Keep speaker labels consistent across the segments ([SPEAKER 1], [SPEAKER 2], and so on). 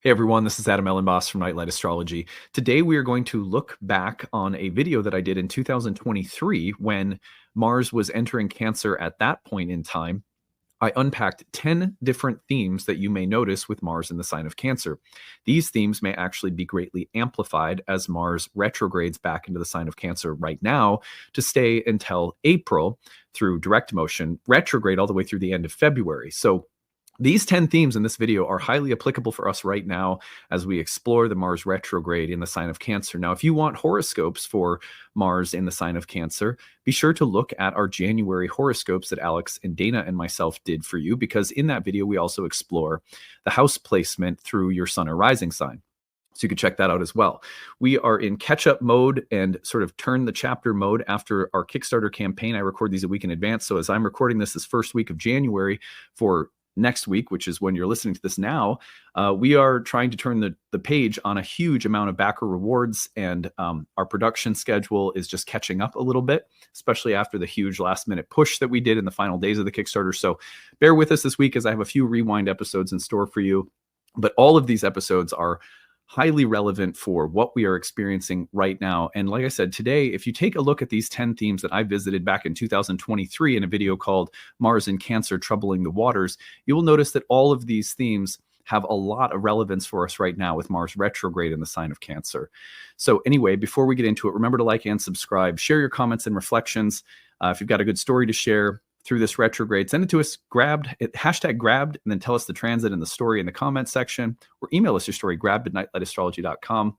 [SPEAKER 1] Hey everyone, this is Elenbaas from Nightlight Astrology. Today we are going to look back on a video that I did in 2023 when Mars was entering Cancer at that point in time. I unpacked 10 different themes that you may notice with Mars in the sign of Cancer. These themes may actually be greatly amplified as Mars retrogrades back into the sign of Cancer right now to stay until April through direct motion, retrograde all the way through the end of February. So these 10 themes in this video are highly applicable for us right now as we explore the Mars retrograde in the sign of Cancer. Now, if you want horoscopes for Mars in the sign of Cancer, be sure to look at our January horoscopes that Alex and Dana and myself did for you, because in that video, we also explore the house placement through your sun or rising sign. So you can check that out as well. We are in catch-up mode and sort of turn the chapter mode after our Kickstarter campaign. I record these a week in advance. So as I'm recording this first week of January for next week, which is when you're listening to this now, we are trying to turn the page on a huge amount of backer rewards, and our production schedule is just catching up a little bit, especially after the huge last minute push that we did in the final days of the Kickstarter. So bear with us this week as I have a few rewind episodes in store for you, but all of these episodes are highly relevant for what we are experiencing right now. And like I said, today, if you take a look at these 10 themes that I visited back in 2023 in a video called Mars in Cancer Troubling the Waters, you will notice that all of these themes have a lot of relevance for us right now with Mars retrograde in the sign of Cancer. So anyway, before we get into it, remember to like and subscribe, share your comments and reflections. If you've got a good story to share through this retrograde, send it to us, hashtag grabbed, and then tell us the transit and the story in the comments section, or email us your story, grabbed@nightlightastrology.com.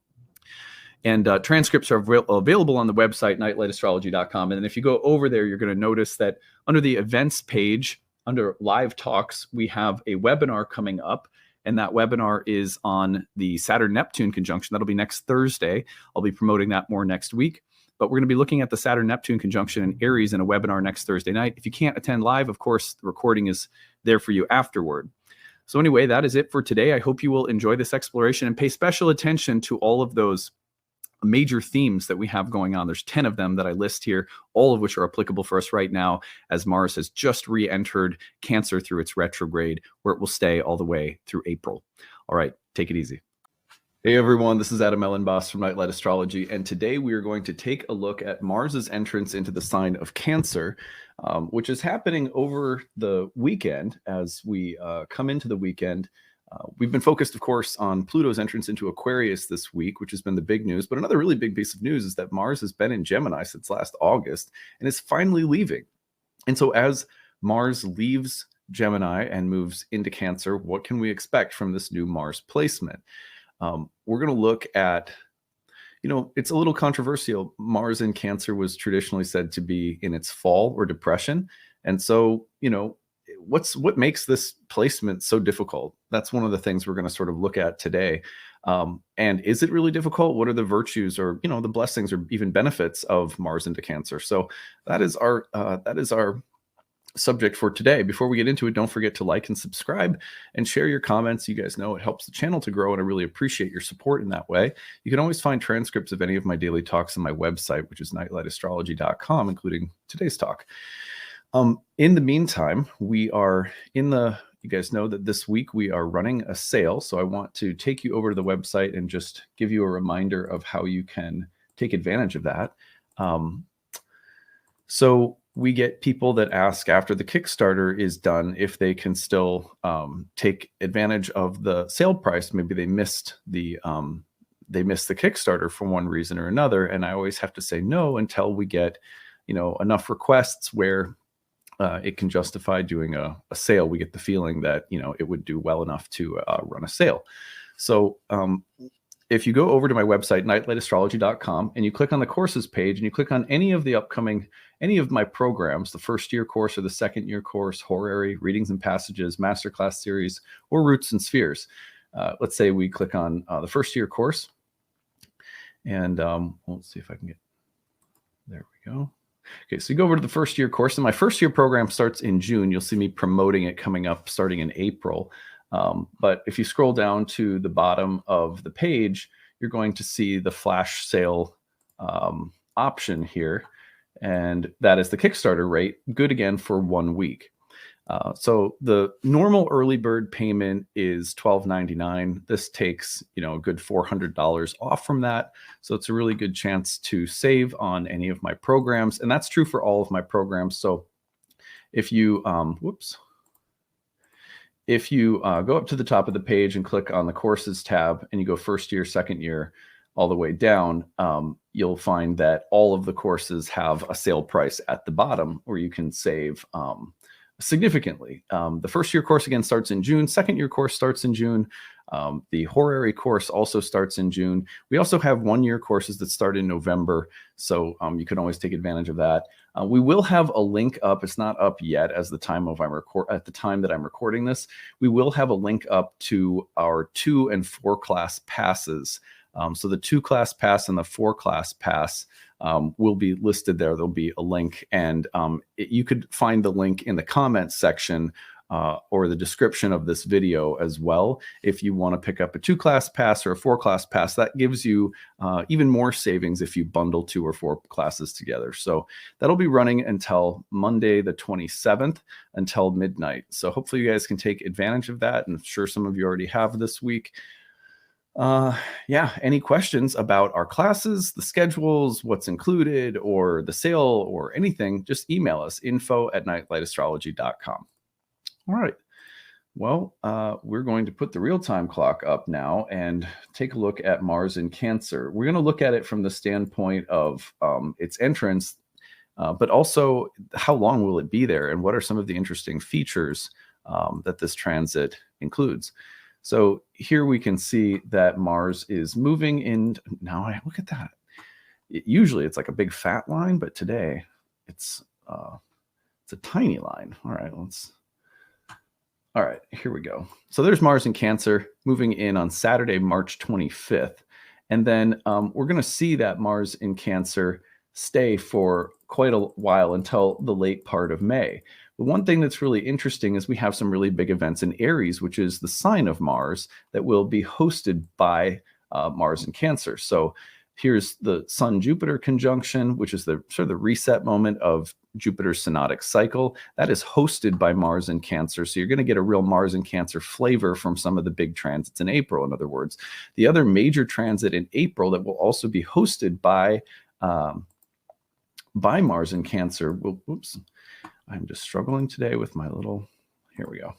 [SPEAKER 1] And transcripts are available on the website, nightlightastrology.com. And then if you go over there, you're going to notice that under the events page, under live talks, we have a webinar coming up. And that webinar is on the Saturn-Neptune conjunction. That'll be next Thursday. I'll be promoting that more next week. But we're going to be looking at the Saturn-Neptune conjunction in Aries in a webinar next Thursday night. If you can't attend live, of course, the recording is there for you afterward. So anyway, that is it for today. I hope you will enjoy this exploration and pay special attention to all of those major themes that we have going on. There's 10 of them that I list here, all of which are applicable for us right now as Mars has just re-entered Cancer through its retrograde, where it will stay all the way through April. All right, take it easy. Hey everyone, this is Elenbaas from Nightlight Astrology, and today we are going to take a look at Mars's entrance into the sign of Cancer, which is happening over the weekend. As we come into the weekend, we've been focused, of course, on Pluto's entrance into Aquarius this week, which has been the big news. But another really big piece of news is that Mars has been in Gemini since last August and is finally leaving. And so as Mars leaves Gemini and moves into Cancer, what can we expect from this new Mars placement? We're going to look at, it's a little controversial. Mars in Cancer was traditionally said to be in its fall or depression. And so, what makes this placement so difficult? That's one of the things we're going to sort of look at today. And is it really difficult? What are the virtues or, the blessings or even benefits of Mars into Cancer? So that is our subject for today. Before we get into it, don't forget to like and subscribe and share your comments. You guys know it helps the channel to grow, and I really appreciate your support in that way. You can always find transcripts of any of my daily talks on my website, which is nightlightastrology.com, including today's talk. In the meantime, we are you guys know that this week we are running a sale. So I want to take you over to the website and just give you a reminder of how you can take advantage of that. So we get people that ask after the Kickstarter is done if they can still take advantage of the sale price. Maybe they missed the Kickstarter for one reason or another, and I always have to say no until we get enough requests where it can justify doing a sale. We get the feeling that it would do well enough to run a sale. So if you go over to my website, nightlightastrology.com, and you click on the courses page and you click on any of my programs, the first year course or the second year course, horary, readings and passages, masterclass series, or roots and spheres. Let's say we click on the first year course, and let's see if I can get, there we go. Okay, so you go over to the first year course, and my first year program starts in June. You'll see me promoting it coming up starting in April. But if you scroll down to the bottom of the page, you're going to see the flash sale option here. And that is the Kickstarter rate, good again for 1 week. So the normal early bird payment is $12.99. This takes, a good $400 off from that. So it's a really good chance to save on any of my programs. And that's true for all of my programs. So if you, if you go up to the top of the page and click on the courses tab and you go first year, second year, all the way down, you'll find that all of the courses have a sale price at the bottom where you can save significantly. The first year course again starts in June. Second year course starts in June. The horary course also starts in June. We also have 1 year courses that start in November, so you can always take advantage of that. We will have a link up. It's not up yet as the time of at the time that I'm recording this. We will have a link up to our 2 and 4 class passes. So the 2 class pass and the 4 class pass will be listed there. There'll be a link, and you could find the link in the comments section or the description of this video as well. If you want to pick up a 2 class pass or a 4 class pass, that gives you even more savings if you bundle 2 or 4 classes together. So that'll be running until Monday, the 27th, until midnight. So hopefully you guys can take advantage of that. And I'm sure some of you already have this week. Yeah, any questions about our classes, the schedules, what's included, or the sale, or anything, just email us, info@nightlightastrology.com. All right. Well, we're going to put the real-time clock up now and take a look at Mars in Cancer. We're going to look at it from the standpoint of its entrance, but also how long will it be there, and what are some of the interesting features that this transit includes. So here we can see that Mars is moving in. Now, look at that. Usually it's like a big fat line, but today it's a tiny line. All right, here we go. So there's Mars in Cancer moving in on Saturday, March 25th. And then we're going to see that Mars in Cancer stay for quite a while until the late part of May. But one thing that's really interesting is we have some really big events in Aries, which is the sign of Mars, that will be hosted by Mars in Cancer. So here's the Sun-Jupiter conjunction, which is the sort of the reset moment of Jupiter's synodic cycle. That is hosted by Mars in Cancer. So you're going to get a real Mars in Cancer flavor from some of the big transits in April, in other words. The other major transit in April that will also be hosted by Mars in Cancer I'm just struggling today with my little, here we go.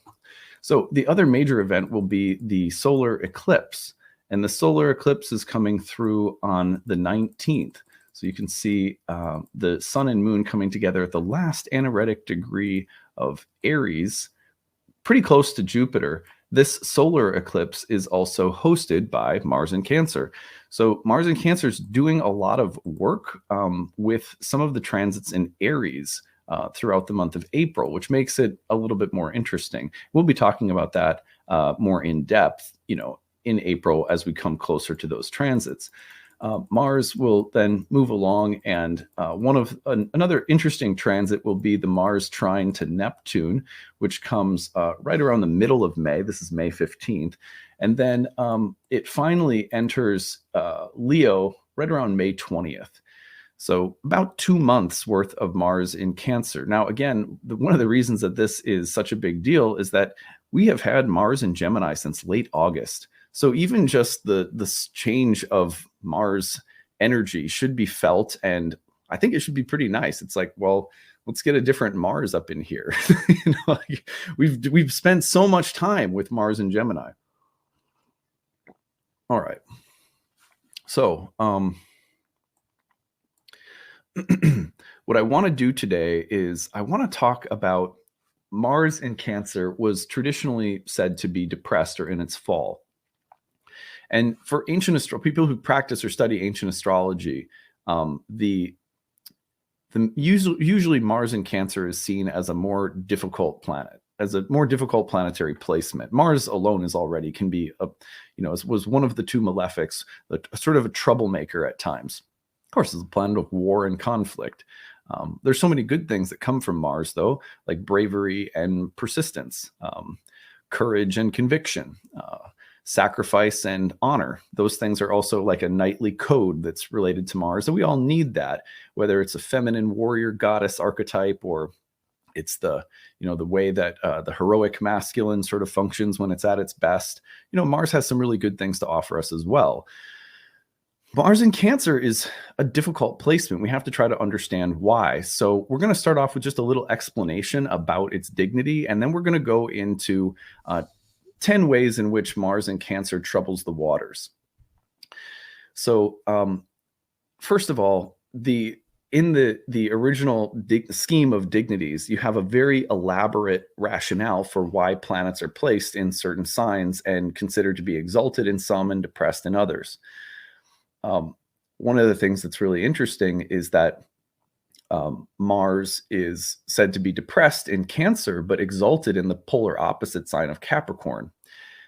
[SPEAKER 1] So the other major event will be the solar eclipse, and the solar eclipse is coming through on the 19th. So you can see the sun and moon coming together at the last anaretic degree of Aries, pretty close to Jupiter. This solar eclipse is also hosted by Mars in Cancer. So Mars in Cancer is doing a lot of work with some of the transits in Aries throughout the month of April, which makes it a little bit more interesting. We'll be talking about that more in depth, in April as we come closer to those transits. Mars will then move along, and another interesting transit will be the Mars trine to Neptune, which comes right around the middle of May. This is May 15th. And then it finally enters Leo right around May 20th. So about 2 months worth of Mars in Cancer. Now, again, one of the reasons that this is such a big deal is that we have had Mars in Gemini since late August. So even just this change of Mars energy should be felt, and I think it should be pretty nice. It's like, well, let's get a different Mars up in here. We've spent so much time with Mars in Gemini. All right. So, what I want to do today is I want to talk about Mars in Cancer was traditionally said to be depressed or in its fall. And for people who practice or study ancient astrology, usually Mars in Cancer is seen as a more difficult planet, as a more difficult planetary placement. Mars alone can be was one of the 2 malefics, sort of a troublemaker at times. Of course, it's a planet of war and conflict. There's so many good things that come from Mars, though, like bravery and persistence, courage and conviction, sacrifice and honor. Those things are also like a knightly code that's related to Mars, and we all need that, whether it's a feminine warrior goddess archetype or It's the, the way that the heroic masculine sort of functions when it's at its best. Mars has some really good things to offer us as well. Mars in Cancer is a difficult placement. We have to try to understand why. So we're going to start off with just a little explanation about its dignity, and then we're going to go into 10 ways in which Mars in Cancer troubles the waters. So first of all, in the original scheme of dignities, you have a very elaborate rationale for why planets are placed in certain signs and considered to be exalted in some and depressed in others. One of the things that's really interesting is that Mars is said to be depressed in Cancer, but exalted in the polar opposite sign of Capricorn.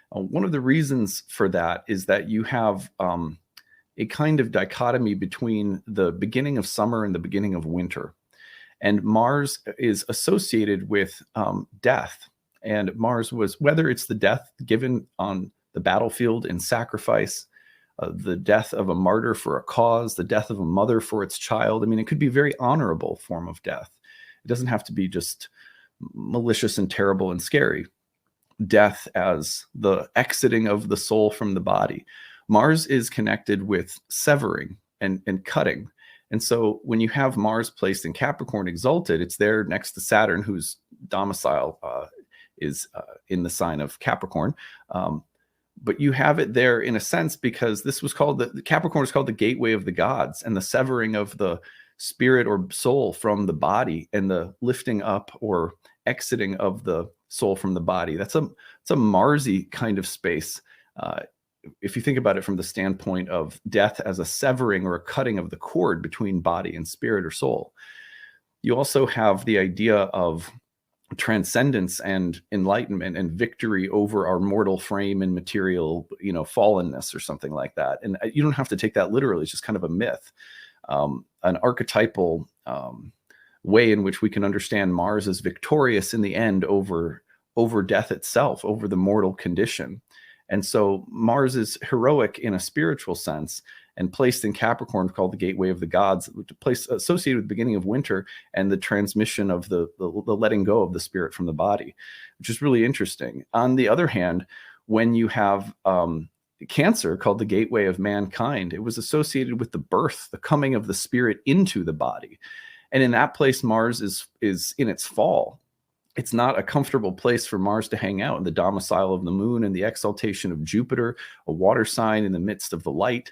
[SPEAKER 1] One of the reasons for that is that you have a kind of dichotomy between the beginning of summer and the beginning of winter. And Mars is associated with death. And Mars was, whether it's the death given on the battlefield in sacrifice, the death of a martyr for a cause, the death of a mother for its child. I mean, it could be a very honorable form of death. It doesn't have to be just malicious and terrible and scary. Death as the exiting of the soul from the body. Mars is connected with severing and cutting. And so when you have Mars placed in Capricorn exalted, it's there next to Saturn, whose domicile is in the sign of Capricorn. But you have it there in a sense because this was called, the Capricorn is called the gateway of the gods, and the severing of the spirit or soul from the body and the lifting up or exiting of the soul from the body. It's a Marsy kind of space. If you think about it from the standpoint of death as a severing or a cutting of the cord between body and spirit or soul. You also have the idea of transcendence and enlightenment and victory over our mortal frame and material, fallenness or something like that. And you don't have to take that literally. It's just kind of a myth, an archetypal way in which we can understand Mars as victorious in the end over death itself, over the mortal condition. And so Mars is heroic in a spiritual sense, and placed in Capricorn, called the gateway of the gods, place associated with the beginning of winter and the transmission of the letting go of the spirit from the body, which is really interesting. On the other hand, when you have Cancer, called the gateway of mankind, it was associated with the birth, the coming of the spirit into the body. And in that place, Mars is in its fall. It's not a comfortable place for Mars to hang out, in the domicile of the moon and the exaltation of Jupiter, a water sign in the midst of the light.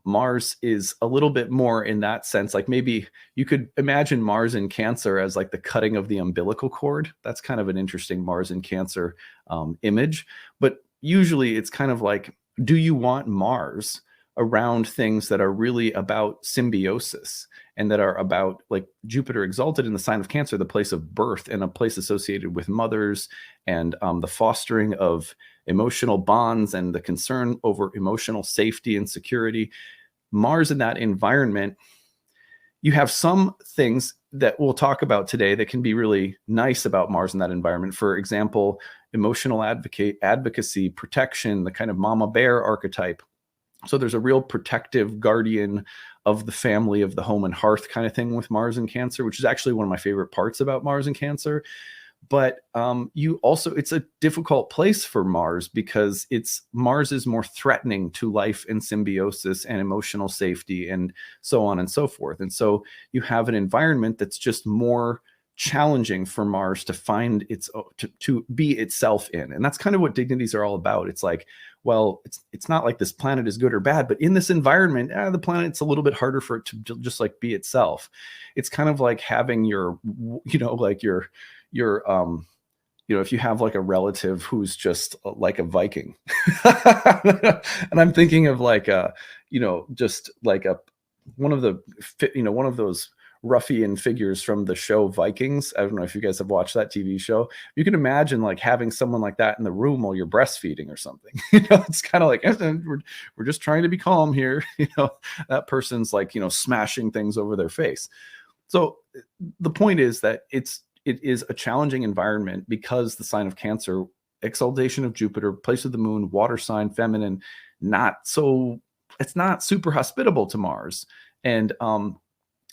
[SPEAKER 1] Mars is a little bit more in that sense. Like maybe you could imagine Mars in Cancer as like the cutting of the umbilical cord. That's kind of an interesting Mars in Cancer image. But usually it's kind of like, do you want Mars around things that are really about symbiosis and that are about, like Jupiter exalted in the sign of Cancer, the place of birth and a place associated with mothers and the fostering of emotional bonds and the concern over emotional safety and security. Mars in that environment, you have some things that we'll talk about today that can be really nice about Mars in that environment. For example, emotional advocacy, protection, the kind of mama bear archetype. So there's a real protective guardian of the family, of the home and hearth kind of thing with Mars in Cancer, which is actually one of my favorite parts about Mars in Cancer. But it's a difficult place for Mars because Mars is more threatening to life and symbiosis and emotional safety and so on and so forth. And so you have an environment that's just more challenging for Mars to find to be itself in. And that's kind of what dignities are all about. It's like, well, it's not like this planet is good or bad, but in this environment, the planet's a little bit harder for it to just like be itself. It's kind of like having your if you have like a relative who's just like a Viking, and I'm thinking of like just like one of those ruffian figures from the show Vikings. I don't know if you guys have watched that TV show. You can imagine like having someone like that in the room while you're breastfeeding or something. It's kind of like, we're just trying to be calm here. That person's like, smashing things over their face. So the point is that it is a challenging environment because the sign of Cancer, exaltation of Jupiter, place of the moon, water sign, feminine, it's not super hospitable to Mars. And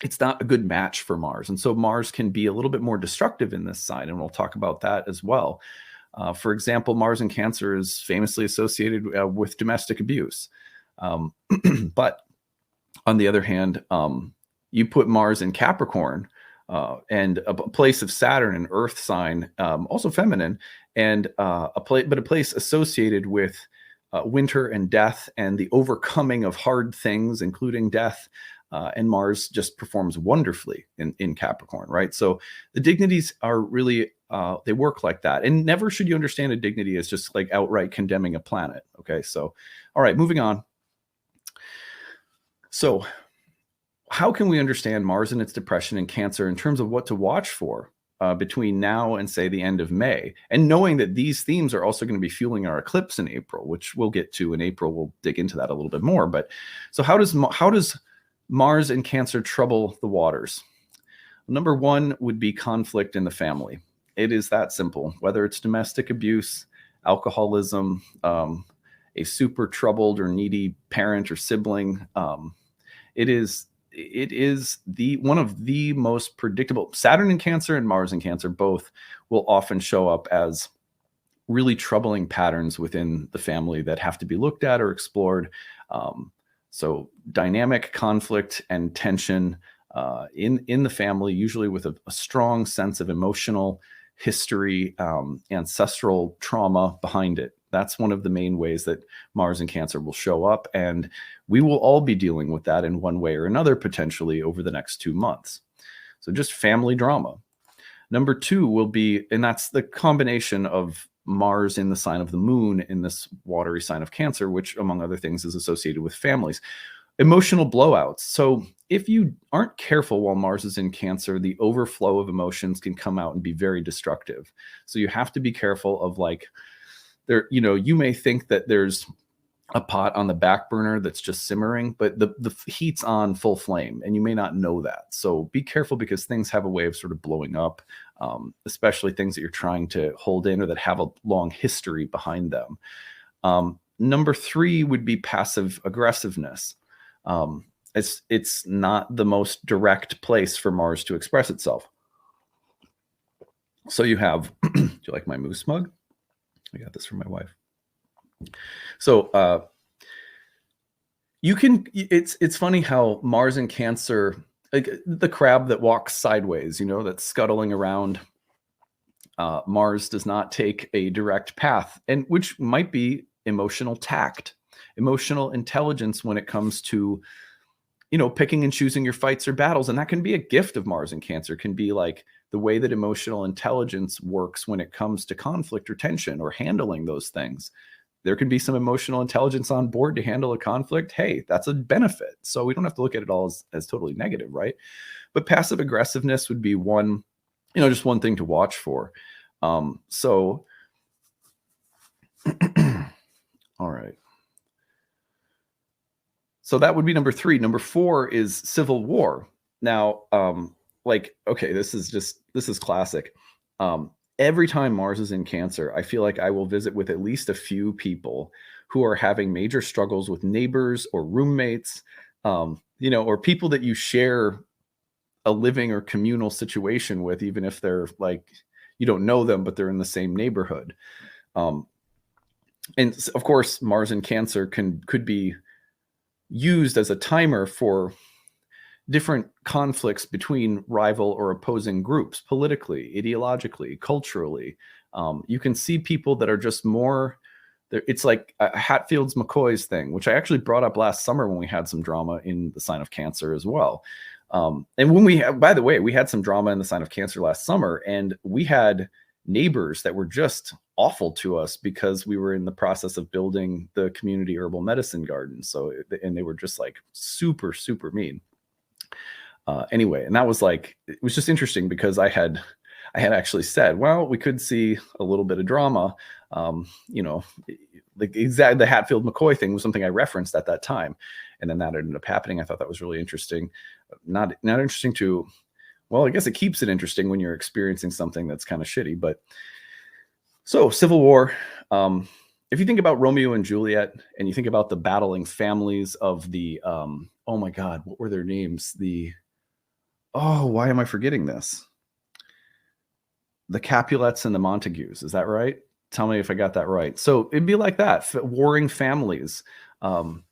[SPEAKER 1] it's not a good match for Mars. And so Mars can be a little bit more destructive in this sign, and we'll talk about that as well. For example, Mars in Cancer is famously associated with domestic abuse. But on the other hand, you put Mars in Capricorn, and a place of Saturn, an Earth sign, also feminine, and a place associated with winter and death and the overcoming of hard things, including death. And Mars just performs wonderfully in Capricorn, right? So the dignities are really, they work like that. And never should you understand a dignity as just like outright condemning a planet, okay? So, all right, moving on. So how can we understand Mars and its depression in Cancer in terms of what to watch for between now and, say, the end of May? And knowing that these themes are also going to be fueling our eclipse in April, which we'll get to in April. We'll dig into that a little bit more. But so how does Mars in Cancer trouble the waters? Number one would be conflict in the family. It is that simple. Whether it's domestic abuse, alcoholism, a super troubled or needy parent or sibling, it is one of the most predictable. Saturn in Cancer and Mars in Cancer both will often show up as really troubling patterns within the family that have to be looked at or explored. So dynamic conflict and tension in the family, usually with a strong sense of emotional history, ancestral trauma behind it. That's one of the main ways that Mars in Cancer will show up. And we will all be dealing with that in one way or another, potentially over the next 2 months. So just family drama. Number two will be, and that's the combination of Mars in the sign of the moon in this watery sign of Cancer, which among other things is associated with families. Emotional blowouts. So if you aren't careful while Mars is in Cancer, the overflow of emotions can come out and be very destructive. So you have to be careful of, like, you may think that there's a pot on the back burner that's just simmering, but the heat's on full flame, and you may not know that. So be careful, because things have a way of sort of blowing up, especially things that you're trying to hold in or that have a long history behind them. Number three would be passive aggressiveness. It's not the most direct place for Mars to express itself. So you have, do you like my moose mug? I got this from my wife. So it's funny how Mars in Cancer, like the crab that walks sideways, that's scuttling around. Mars does not take a direct path, and which might be emotional tact, emotional intelligence when it comes to, picking and choosing your fights or battles. And that can be a gift of Mars in Cancer, can be like the way that emotional intelligence works when it comes to conflict or tension or handling those things. There can be some emotional intelligence on board to handle a conflict. Hey, that's a benefit. So we don't have to look at it all as totally negative, right? But passive aggressiveness would be one, just one thing to watch for. So, all right. So that would be number three. Number four is civil war. Now, okay, this is classic. Every time Mars is in Cancer, I feel like I will visit with at least a few people who are having major struggles with neighbors or roommates, or people that you share a living or communal situation with, even if they're like, you don't know them, but they're in the same neighborhood. And of course, Mars in Cancer could be used as a timer for different conflicts between rival or opposing groups, politically, ideologically, culturally. You can see people that are just more, it's like Hatfield's McCoy's thing, which I actually brought up last summer when we had some drama in the sign of Cancer as well. And by the way, we had some drama in the sign of Cancer last summer, and we had neighbors that were just awful to us because we were in the process of building the community herbal medicine garden. So, and they were just like super, super mean. Anyway, and that was like, it was just interesting because I had actually said, well, we could see a little bit of drama. The Hatfield McCoy thing was something I referenced at that time. And then that ended up happening. I thought that was really interesting. Not interesting to, well, I guess it keeps it interesting when you're experiencing something that's kind of shitty. But so civil war, if you think about Romeo and Juliet and you think about the battling families of the, oh my God, what were their names? Oh, why am I forgetting this? The Capulets and the Montagues. Is that right? Tell me if I got that right. So it'd be like that, warring families. Um,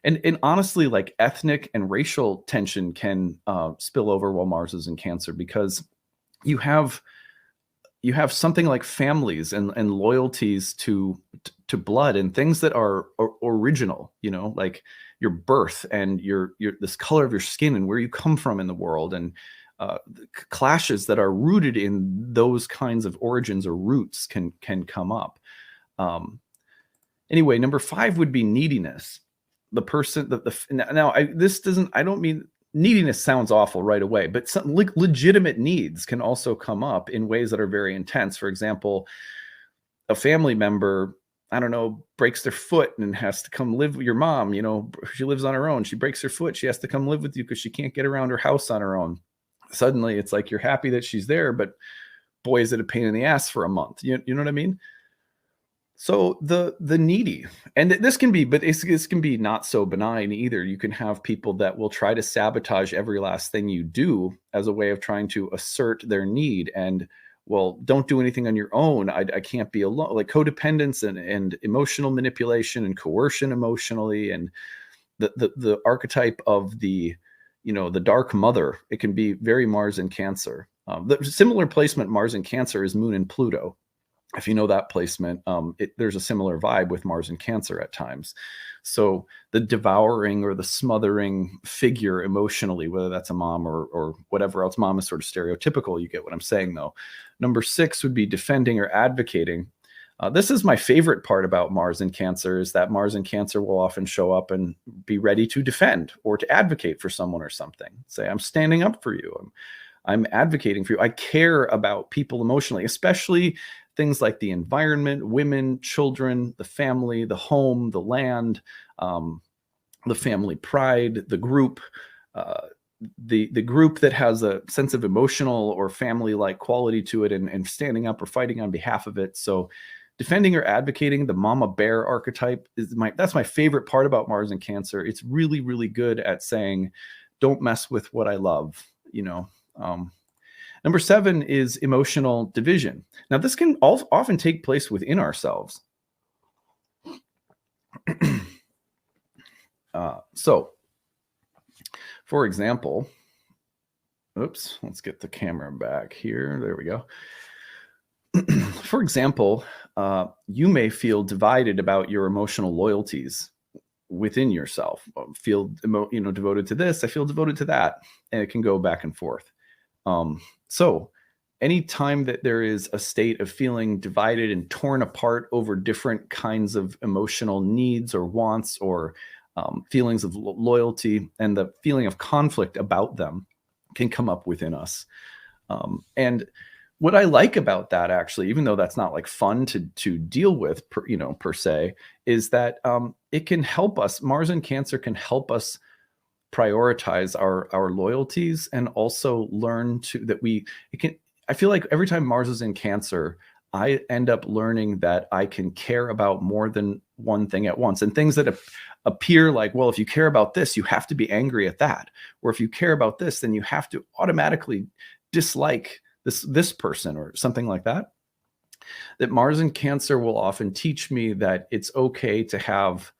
[SPEAKER 1] and honestly, like ethnic and racial tension can spill over while Mars is in Cancer, because you have something like families and loyalties to blood and things that are original, like your birth and your this color of your skin and where you come from in the world, and clashes that are rooted in those kinds of origins or roots can come up. Anyway, number 5 would be neediness. The person now, I don't mean neediness sounds awful right away, but some legitimate needs can also come up in ways that are very intense. For example, a family member, I don't know, breaks their foot and has to come live with your mom. She lives on her own. She breaks her foot. She has to come live with you because she can't get around her house on her own. Suddenly, it's like you're happy that she's there, but boy, is it a pain in the ass for a month. You know what I mean? So the needy, and this can be, but this can be not so benign either. You can have people that will try to sabotage every last thing you do as a way of trying to assert their need. And, well, don't do anything on your own. I can't be alone. Like codependence and emotional manipulation and coercion emotionally, and the archetype of the dark mother. It can be very Mars in Cancer. The similar placement Mars in Cancer is Moon and Pluto. If you know that placement, there's a similar vibe with Mars in Cancer at times. So the devouring or the smothering figure emotionally, whether that's a mom or whatever else. Mom is sort of stereotypical. You get what I'm saying, though. Number 6 would be defending or advocating. This is my favorite part about Mars in Cancer, is that Mars in Cancer will often show up and be ready to defend or to advocate for someone or something. Say, I'm standing up for you. I'm advocating for you. I care about people emotionally, especially things like the environment, women, children, the family, the home, the land, the family pride, the group, the group that has a sense of emotional or family-like quality to it, and standing up or fighting on behalf of it. So defending or advocating, the mama bear archetype that's my favorite part about Mars in Cancer. It's really, really good at saying, don't mess with what I love, Number 7 is emotional division. Now, this can often take place within ourselves. So, for example, oops, let's get the camera back here. There we go. For example, you may feel divided about your emotional loyalties within yourself. Feel devoted to this. I feel devoted to that, and it can go back and forth. So anytime that there is a state of feeling divided and torn apart over different kinds of emotional needs or wants or feelings of loyalty, and the feeling of conflict about them can come up within us. And what I like about that, actually, even though that's not like fun to deal with per se, is that it can help us. Mars in Cancer can help us prioritize our loyalties, and also learn I feel like every time Mars is in Cancer, I end up learning that I can care about more than one thing at once, and things that appear like, well, if you care about this, you have to be angry at that. Or if you care about this, then you have to automatically dislike this person or something like that. That Mars in Cancer will often teach me that it's okay to have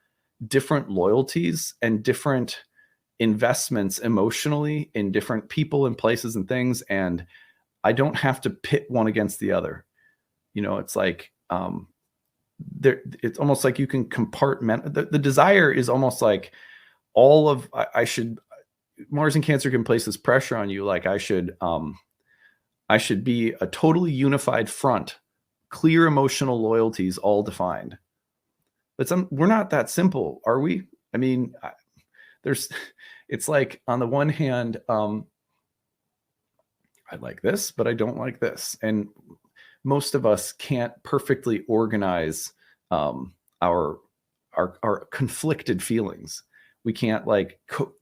[SPEAKER 1] different loyalties and different investments emotionally in different people and places and things, and I don't have to pit one against the other. It's like it's almost like you can compartment. The desire is almost like all of Mars in Cancer can place this pressure on you, like I should be a totally unified front, clear emotional loyalties, all defined. But we're not that simple, are we? I mean, it's like, on the one hand, I like this, but I don't like this. And most of us can't perfectly organize our conflicted feelings. We can't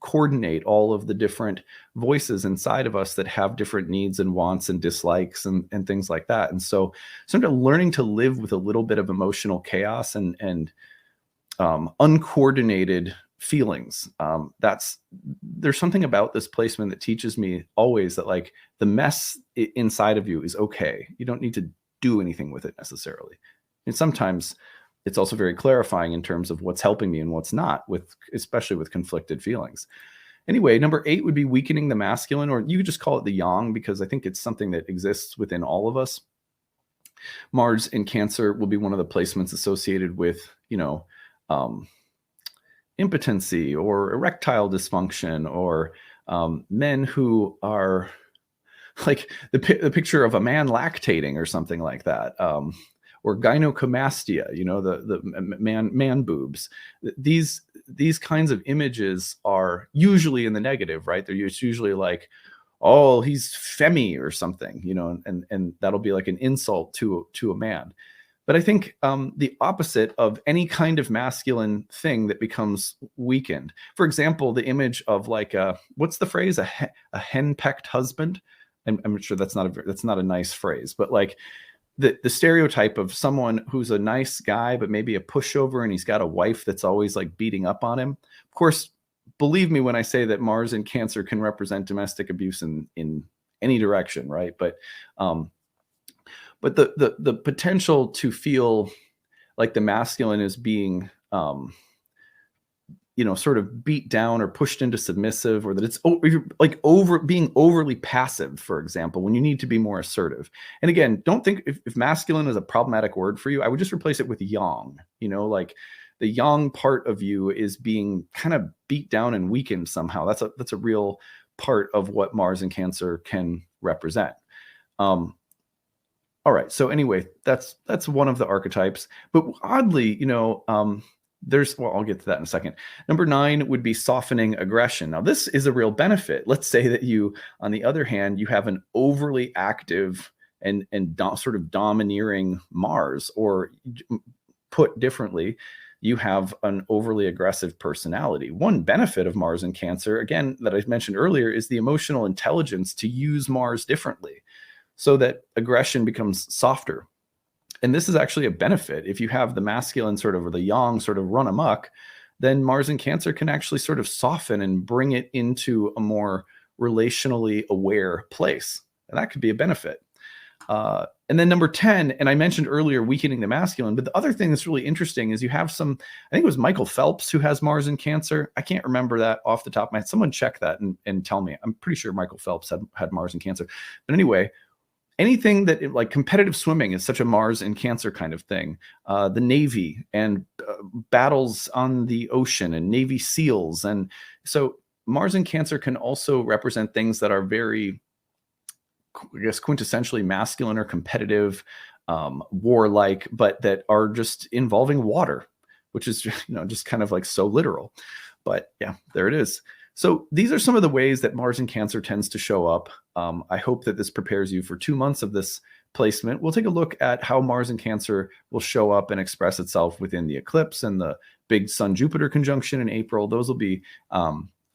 [SPEAKER 1] coordinate all of the different voices inside of us that have different needs and wants and dislikes and things like that. And so sort of learning to live with a little bit of emotional chaos and uncoordinated feelings. There's something about this placement that teaches me always that like the mess inside of you is okay. You don't need to do anything with it necessarily. And sometimes it's also very clarifying in terms of what's helping me and what's not, especially with conflicted feelings. Anyway, number 8 would be weakening the masculine, or you could just call it the yang, because I think it's something that exists within all of us. Mars in Cancer will be one of the placements associated with, impotency or erectile dysfunction, or men who are like the picture of a man lactating or something like that, or gynecomastia, the man boobs. These kinds of images are usually in the negative, right? They're usually like, oh, he's femi or something, and that'll be like an insult to a man. But I think the opposite of any kind of masculine thing that becomes weakened. For example, the image of like what's the phrase? A henpecked husband. I'm sure that's not a nice phrase, but like the stereotype of someone who's a nice guy but maybe a pushover, and he's got a wife that's always like beating up on him. Of course, believe me when I say that Mars in Cancer can represent domestic abuse in any direction, right? But the potential to feel like the masculine is being, sort of beat down or pushed into submissive, or that it's like being overly passive, for example, when you need to be more assertive. And again, don't think if masculine is a problematic word for you, I would just replace it with yang. Like the yang part of you is being kind of beat down and weakened somehow. That's a real part of what Mars in Cancer can represent. All right. So anyway, that's one of the archetypes. But oddly, I'll get to that in a second. Number 9 would be softening aggression. Now, this is a real benefit. Let's say that you, on the other hand, you have an overly active and sort of domineering Mars, or put differently, you have an overly aggressive personality. One benefit of Mars in Cancer, again, that I mentioned earlier, is the emotional intelligence to use Mars differently so that aggression becomes softer. And this is actually a benefit. If you have the masculine sort of, or the yang sort of run amok, then Mars in Cancer can actually sort of soften and bring it into a more relationally aware place. And that could be a benefit. And then number 10, and I mentioned earlier, weakening the masculine, but the other thing that's really interesting is you have I think it was Michael Phelps who has Mars in Cancer. I can't remember that off the top of my head. Someone check that and tell me. I'm pretty sure Michael Phelps had Mars in Cancer. But anyway, anything that like competitive swimming is such a Mars in Cancer kind of thing. The Navy and battles on the ocean and Navy SEALs. And so Mars in Cancer can also represent things that are very, I guess, quintessentially masculine or competitive, warlike, but that are just involving water, which is, just kind of like so literal. But yeah, there it is. So these are some of the ways that Mars in Cancer tends to show up. I hope that this prepares you for 2 months of this placement. We'll take a look at how Mars in Cancer will show up and express itself within the eclipse and the big Sun-Jupiter conjunction in April. Those will be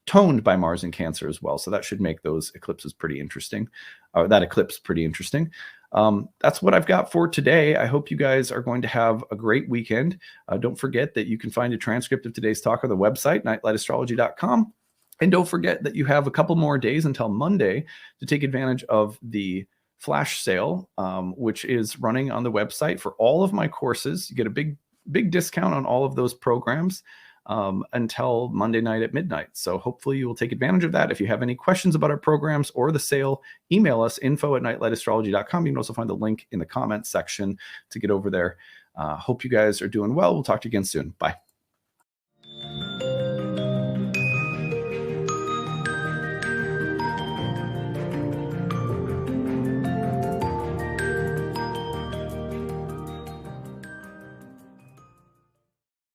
[SPEAKER 1] toned by Mars in Cancer as well. So that should make those eclipses pretty interesting, or that eclipse pretty interesting. That's what I've got for today. I hope you guys are going to have a great weekend. Don't forget that you can find a transcript of today's talk on the website, nightlightastrology.com. And don't forget that you have a couple more days until Monday to take advantage of the flash sale, which is running on the website for all of my courses. You get a big discount on all of those programs until Monday night at midnight. So hopefully you will take advantage of that. If you have any questions about our programs or the sale, email us, info@nightlightastrology.com. You can also find the link in the comments section to get over there. Hope you guys are doing well. We'll talk to you again soon. Bye.